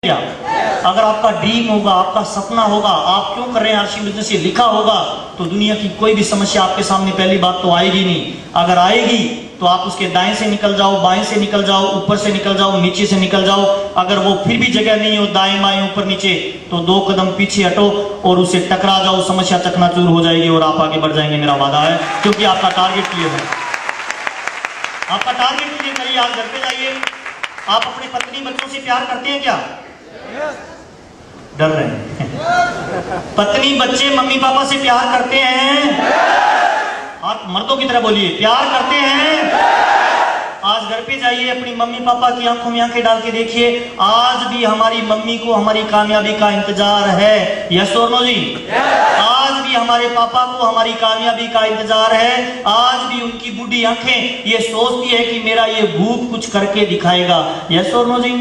अगर आपका ड्रीम होगा, आपका सपना होगा, आप क्यों कर रहे हैं आर्शिंग बिजनेस, ये लिखा होगा, तो दुनिया की कोई भी समस्या आपके सामने पहली बात तो आएगी नहीं। अगर आएगी तो आप उसके दाएं से निकल जाओ, बाएं से निकल जाओ, ऊपर से निकल जाओ, नीचे से निकल जाओ। अगर वो फिर भी जगह नहीं हो, दाएं बाएं ऊपर नीचे, तो 2 कदम पीछे हटो और उससे टकरा जाओ, समस्या चकनाचूर हो जाएगी और आप आगे बढ़ जाएंगे, मेरा वादा है, क्योंकि आपका टारगेट क्लियर है। आपका टारगेट क्लियर करिए, आज घर पे जाइए। आप अपनी पत्नी बच्चों से प्यार करते हैं क्या? डर रहे हैं। पत्नी बच्चे मम्मी पापा से प्यार करते हैं? आप मर्दों की तरह बोलिए, प्यार करते हैं? आज घर पे जाइए, अपनी मम्मी पापा की आंखों में आंखें डाल के देखिए, आज भी हमारी मम्मी को हमारी कामयाबी का इंतजार है। यस और नो जी? आज भी हमारे पापा को हमारी कामयाबी का इंतजार है। आज भी उनकी बूढ़ी आंखें ये सोचती है कि मेरा ये भूत कुछ करके दिखाएगा। यस और नो जी?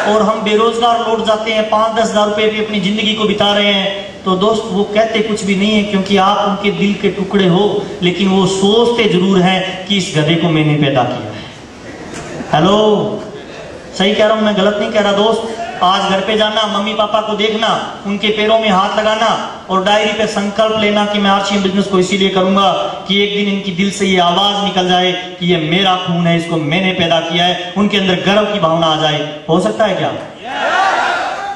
और हम बेरोजगार लौट जाते हैं, 5-10 हजार रुपए पे अपनी जिंदगी को बिता रहे हैं। तो दोस्त, वो कहते कुछ भी नहीं है, क्योंकि आप उनके दिल के टुकड़े हो, लेकिन वो सोचते जरूर हैं कि इस गधे को मैंने पैदा किया है। हेलो, सही कह रहा हूं, मैं गलत नहीं कह रहा दोस्त। आज घर पे जाना, मम्मी पापा को देखना, उनके पैरों में हाथ लगाना और डायरी पे संकल्प लेना कि मैं आर्शिंग बिजनेस को इसीलिए करूंगा कि एक दिन इनकी दिल से ये आवाज निकल जाए कि ये मेरा खून है, इसको मैंने पैदा किया है, उनके अंदर गर्व की भावना आ जाए। हो सकता है क्या?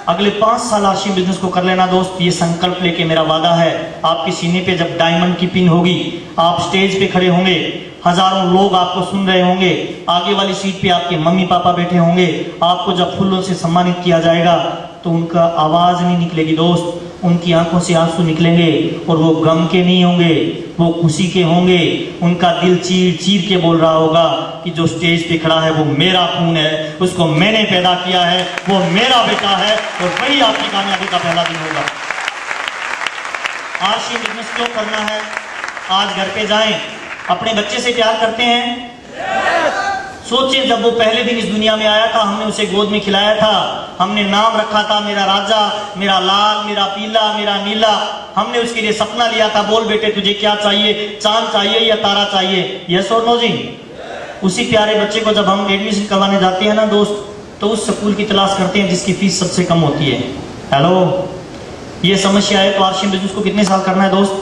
अगले 5 साल आर्शिंग बिजनेस को कर लेना दोस्त, ये संकल्प लेके मेरा वादा है। आपके सीने पे जब डायमंड की पिन होगी, आप स्टेज पे खड़े होंगे, हजारों लोग आपको सुन रहे होंगे, आगे वाली सीट पे आपके मम्मी पापा बैठे होंगे, आपको जब फूलों से सम्मानित किया जाएगा तो उनका आवाज नहीं निकलेगी दोस्त, उनकी आंखों से आंसू निकलेंगे और वो गम के नहीं होंगे, वो खुशी के होंगे। उनका दिल चीर चीर के बोल रहा होगा कि जो स्टेज पे खड़ा है वो मेरा खून है, उसको मैंने पैदा किया है, वो मेरा बेटा है, और वही आपकी कामयाबी का पहला दिन होगा। आर्शिंग बिजनेस क्यों करना है? आज घर पे जाएं, अपने बच्चे से प्यार करते हैं? सोचिए, जब वो पहले दिन इस दुनिया में आया था, हमने उसे गोद में खिलाया था, हमने नाम रखा था मेरा राजा, मेरा लाल, मेरा पीला, मेरा नीला। हमने उसके लिए सपना लिया था, बोल बेटे तुझे क्या चाहिए, चांद चाहिए या तारा चाहिए? यस और नो जी? उसी प्यारे बच्चे को जब हम एडमिशन करवाने जाते हैं ना दोस्त, तो उस स्कूल की तलाश करते हैं जिसकी फीस सबसे कम होती है। हेलो, ये समस्या है तो आर्शिंग बिजनेस को कितने साल करना है दोस्त?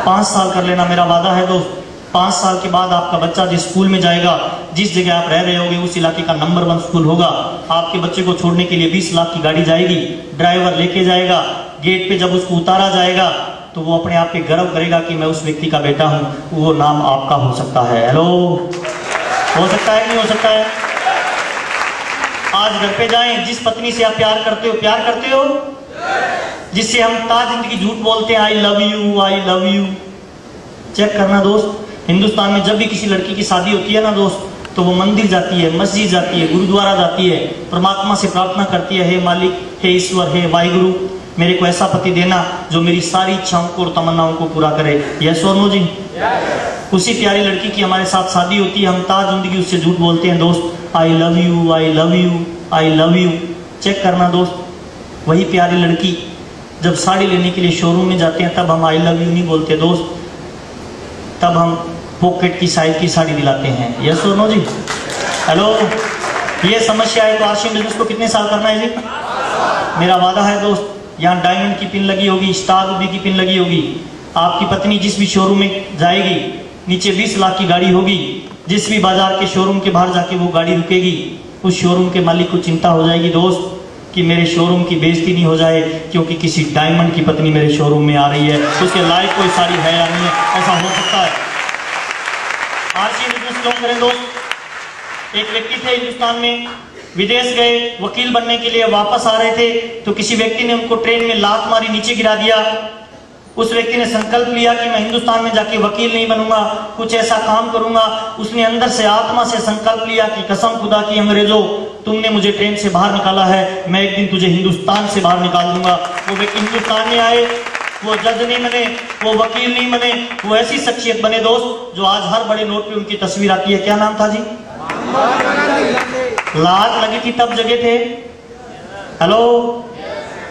5 साल कर लेना, मेरा वादा है दोस्त। 5 साल के बाद आपका बच्चा जिस स्कूल में जाएगा, जिस जगह आप रह रहे होगे, उस इलाके का नंबर 1 स्कूल होगा। आपके बच्चे को छोड़ने के लिए 20 लाख की गाड़ी जाएगी, ड्राइवर लेके जाएगा, गेट पे जब उसको उतारा जाएगा तो वो अपने आप पे गर्व करेगा कि मैं उस व्यक्ति का बेटा हूं, वो नाम आपका हो सकता है। हेलो, हो सकता है नहीं हो सकता है? आज घर पे जाएं, जिस पत्नी से आप प्यार करते हो, प्यार करते हो, जिससे हम ताज जिंदगी झूठ बोलते हैं, I love you, I love you, check करना दोस्त। हिंदुस्तान में जब भी किसी लड़की की शादी होती है ना दोस्त, तो वो मंदिर जाती है, मस्जिद जाती है, गुरुद्वारा जाती है, परमात्मा से प्रार्थना करती है, हे मालिक, हे ईश्वर, हे वाहिगुरु, मेरे को ऐसा पति देना जो मेरी सारी इच्छाओं को और तमन्नाओं को पूरा करे। यस और नो जी? उसी प्यारी लड़की की हमारे साथ शादी होती है, हम ताज जिंदगी उससे झूठ बोलते हैं दोस्त, I love you, I love you, I love you. Check करना दोस्त, वही प्यारी लड़की जब साड़ी लेने के लिए शोरूम में जाते हैं, तब हम आई लव यू नहीं बोलते दोस्त, तब हम पॉकेट की साइज की साड़ी दिलाते हैं। यस और नो जी? हेलो, ये समस्या है तो आर्शिंग बिजनेस को कितने साल करना है जी? मेरा वादा है दोस्त, यहाँ डायमंड की पिन लगी होगी, स्टार रूबी की पिन लगी होगी। आपकी पत्नी जिस भी शोरूम में जाएगी, नीचे 20 लाख की गाड़ी होगी, जिस भी बाजार के शोरूम के बाहर जाके वो गाड़ी रुकेगी, उस शोरूम के मालिक को चिंता हो जाएगी दोस्त कि मेरे शोरूम की बेइज्जती नहीं हो जाए, क्योंकि किसी डायमंड की पत्नी मेरे शोरूम में आ रही है, उसके लायक कोई साड़ी है या नहीं है, ऐसा हो सकता है। आर्शिंग बिजनेस क्यों करें दोस्त? एक व्यक्ति थे हिंदुस्तान में, विदेश गए, वकील बनने के लिए वापस आ रहे थे, तो किसी व्यक्ति ने उनको ट्रेन में लात मारी, नीचे गिरा दिया। उस व्यक्ति ने संकल्प लिया कि मैं हिंदुस्तान में जाके वकील नहीं बनूंगा, कुछ ऐसा काम करूंगा। उसने अंदर से आत्मा से संकल्प लिया कि कसम खुदा की अंग्रेजों, तुमने मुझे ट्रेन से बाहर निकाला है, मैं एक दिन तुझे हिंदुस्तान से बाहर निकाल दूंगा। वो व्यक्ति हिंदुस्तान में आए, वो जज नहीं बने, वो वकील नहीं बने, वो ऐसी शख्सियत बने दोस्त जो आज हर बड़े नोट पे उनकी तस्वीर आती है। क्या नाम था जी? लात लगी थी तब जगह थे। हेलो,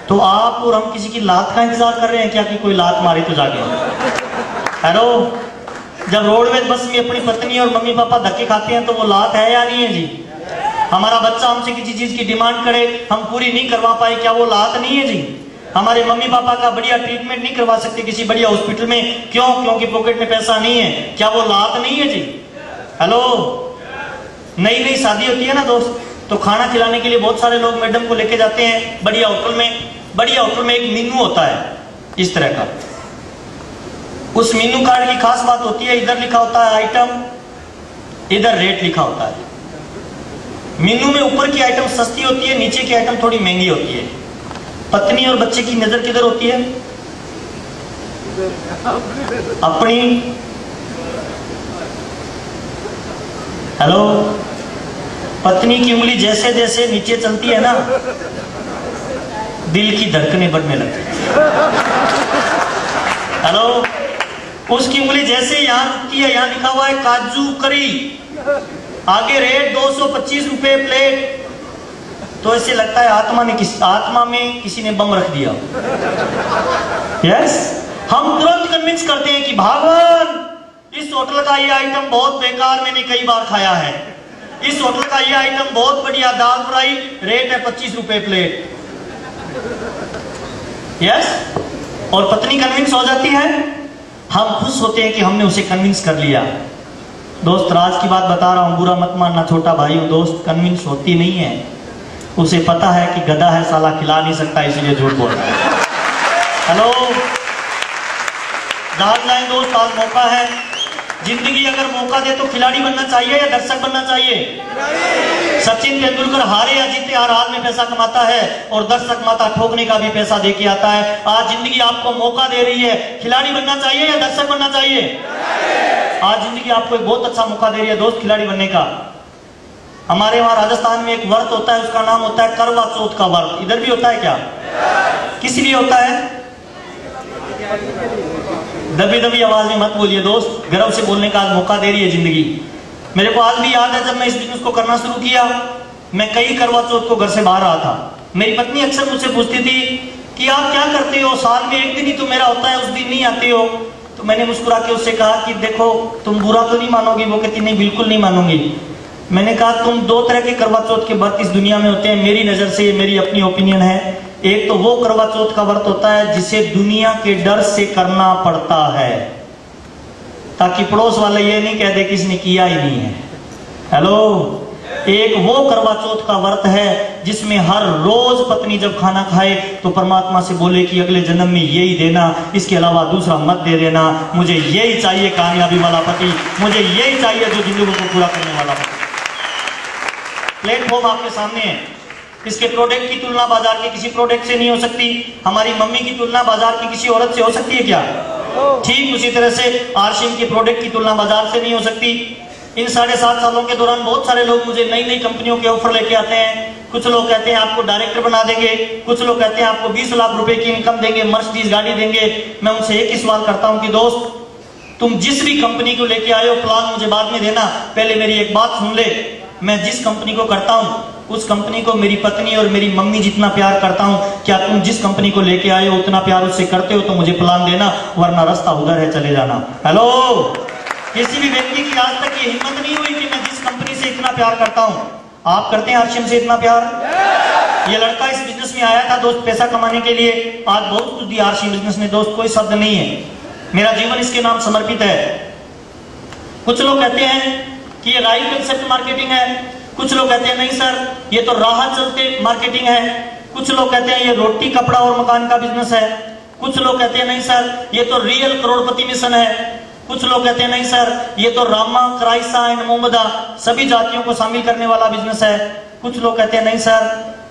तो आप और हम किसी की लात का इंतजार कर रहे हैं क्या कि कोई लात मारे तो जाके? हेलो, जब रोडवेज बस में अपनी पत्नी और मम्मी पापा धक्के खाते हैं तो वो लात है या नहीं है जी? हमारा बच्चा हमसे किसी चीज की डिमांड करे, हम पूरी नहीं करवा पाए, क्या वो लात नहीं है जी? हमारे मम्मी पापा का बढ़िया ट्रीटमेंट नहीं करवा सकते किसी बढ़िया हॉस्पिटल में, क्यों? क्योंकि पॉकेट में पैसा नहीं है, क्या वो लात नहीं है जी? हेलो, नई नई शादी होती है ना दोस्त, तो खाना खिलाने के लिए बहुत सारे लोग मैडम को लेके जाते हैं बढ़िया होटल में। बढ़िया होटल में एक मेनू होता है इस तरह का, उस मेनू कार्ड की खास बात होती है, इधर लिखा होता है आइटम, इधर रेट लिखा होता है। मेनू में ऊपर की आइटम सस्ती होती है, नीचे की आइटम थोड़ी महंगी होती है। पत्नी और बच्चे की नजर किधर होती है? अपनी। हेलो, पत्नी की उंगली जैसे जैसे नीचे चलती है ना, दिल की धड़कनें बढ़ने लगती है। हेलो, उसकी उंगली जैसे यहां रुकती है, यहां लिखा हुआ है काजू करी, आगे रेट 225 रुपए प्लेट, तो ऐसे लगता है आत्मा में किसी ने बम रख दिया। यस, हम तुरंत कन्विंस करते हैं कि भगवान, इस होटल का ये आइटम बहुत बेकार, मैंने कई बार खाया है। इस होटल का ये आइटम बहुत बढ़िया, दाल फ्राई, रेट है 25 रुपए प्लेट। यस, और पत्नी कन्विंस हो जाती है, हम खुश होते हैं कि हमने उसे कन्विंस कर लिया। दोस्त, राज की बात बता रहा हूं, बुरा मत मानना, छोटा भाई हूं। दोस्त कन्विंस होती नहीं है, उसे पता है कि गधा है साला, खिला नहीं सकता, इसीलिए झूठ बोल रहा है। हेलो, जान जाए दोस्त, आज मौका है। जिंदगी अगर मौका दे तो खिलाड़ी बनना चाहिए या दर्शक बनना चाहिए? सचिन तेंदुलकर हारे या जीते, हर हाल में पैसा कमाता है, और दर्शक माता ठोकने का भी पैसा दे के आता है। आज जिंदगी आपको मौका दे रही है, खिलाड़ी बनना चाहिए या दर्शक बनना चाहिए? आज जिंदगी आपको एक बहुत अच्छा मौका दे रही है दोस्त, खिलाड़ी बनने का। हमारे वहां राजस्थान में एक व्रत होता है, उसका नाम होता है करवा चौथ का व्रत। इधर भी होता है क्या? किस लिए होता है? दबी दबी आवाज में मत बोलिए दोस्त, गर्व से बोलने का आज मौका दे रही है जिंदगी। मेरे को आज भी याद है, जब मैं इस बिजनेस को करना शुरू किया, मैं कई करवा चौथ को घर से बाहर रहा था। मेरी पत्नी अक्सर मुझसे पूछती थी कि आप क्या करते हो, साल में एक दिन ही तो मेरा होता है, उस दिन नहीं आते हो। तो मैंने मुस्कुरा के उससे कहा कि देखो, तुम बुरा तो नहीं मानोगी? वो कहती नहीं, बिल्कुल नहीं मानूंगी। मैंने कहा तुम दो तरह के करवा चौथ के व्रत इस दुनिया में होते हैं, मेरी नजर से, मेरी अपनी ओपिनियन है। एक तो वो करवा चौथ का व्रत होता है जिसे दुनिया के डर से करना पड़ता है, ताकि पड़ोस वाले ये नहीं कह दे कि इसने किया ही नहीं है। हेलो, एक वो करवा चौथ का व्रत है जिसमें हर रोज पत्नी जब खाना खाए तो परमात्मा से बोले कि अगले जन्म में यही देना, इसके अलावा दूसरा मत दे देना, मुझे यही चाहिए कामयाबी वाला पति, मुझे यही चाहिए जो जिंदगी को पूरा करने वाला पति। प्लेटफॉर्म आपके सामने है, इसके प्रोडक्ट की तुलना बाजार के किसी प्रोडक्ट से नहीं हो सकती। हमारी मम्मी की तुलना बाजार की किसी औरत से हो सकती है क्या? ठीक उसी तरह से आरसीएम की प्रोडक्ट की तुलना बाजार से नहीं हो सकती। इन 7.5 सालों के दौरान बहुत सारे लोग मुझे नई नई कंपनियों के ऑफर लेके आते हैं। कुछ लोग कहते हैं आपको डायरेक्टर बना देंगे, कुछ लोग कहते हैं आपको 20 लाख रुपए की इनकम देंगे, मर्सिडीज गाड़ी देंगे। मैं उनसे एक ही सवाल करता हूं कि दोस्त, तुम जिस भी कंपनी को लेके आए हो, प्लान मुझे बाद में देना, पहले मेरी एक बात सुन ले। मैं जिस कंपनी को करता हूं उस कंपनी को मेरी पत्नी और मेरी मम्मी जितना प्यार करता हूं, क्या तुम जिस कंपनी को लेके आए हो उतना प्यार उससे करते हो? तो मुझे प्लान देना, वरना रास्ता उधर है, चले जाना। हेलो, किसी भी व्यक्ति की आज तक ये हिम्मत नहीं हुई कि मैं जिस कंपनी से इतना प्यार करता हूं। आप करते हैं आरसीएम से इतना प्यार? ये लड़का इस बिजनेस में आया था दोस्त पैसा कमाने के लिए, आज बहुत कुछ दिया आरसीएम बिजनेस ने दोस्त, कोई शब्द नहीं है, मेरा जीवन इसके नाम समर्पित है। कुछ लोग कहते हैं कि ये राइट कंसेप्ट मार्केटिंग है, कुछ लोग कहते हैं नहीं सर ये तो राह चलते मार्केटिंग है, कुछ लोग कहते हैं ये रोटी कपड़ा और मकान का बिजनेस है, कुछ लोग कहते हैं नहीं सर ये तो रियल करोड़पति मिशन है, कुछ लोग कहते हैं नहीं सर ये तो रामा क्राइसा एंड मोहम्मदा सभी जातियों को शामिल करने वाला बिजनेस है, कुछ लोग कहते हैं नहीं सर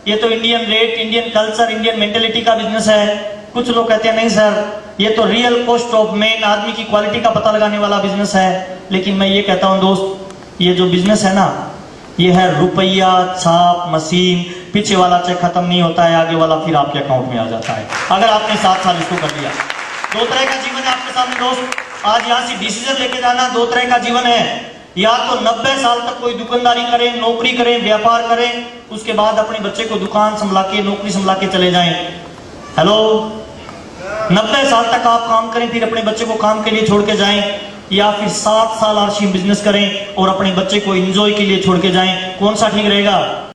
ये तो Indian rate, Indian culture, Indian mentality का बिजनेस है, कुछ लोग कहते हैं नहीं सर ये तो रियल कॉस्ट ऑफ मैन, आदमी की क्वालिटी का पता लगाने वाला बिजनेस है। लेकिन मैं ये कहता हूं दोस्त, ये जो बिजनेस है ना, ये है रुपया छाप मशीन, पीछे वाला चेक खत्म नहीं होता है, आगे वाला फिर आपके अकाउंट में आ जाता है अगर आपने 7 साल इसको कर लिया। दो तरह का जीवन है आपके सामने दोस्त, आज यहाँ से डिसीजन लेके जाना। दो तरह का जीवन है, या तो 90 साल तक कोई दुकानदारी करें, नौकरी करें, व्यापार करें, उसके बाद अपने बच्चे को दुकान संभला के, नौकरी संभला के चले जाएं। हेलो, 90 साल तक आप काम करें, फिर अपने बच्चे को काम के लिए छोड़ के जाएं, या फिर 7 साल आरसी बिजनेस करें और अपने बच्चे को एंजॉय के लिए छोड़ के जाएं, कौन सा ठीक रहेगा?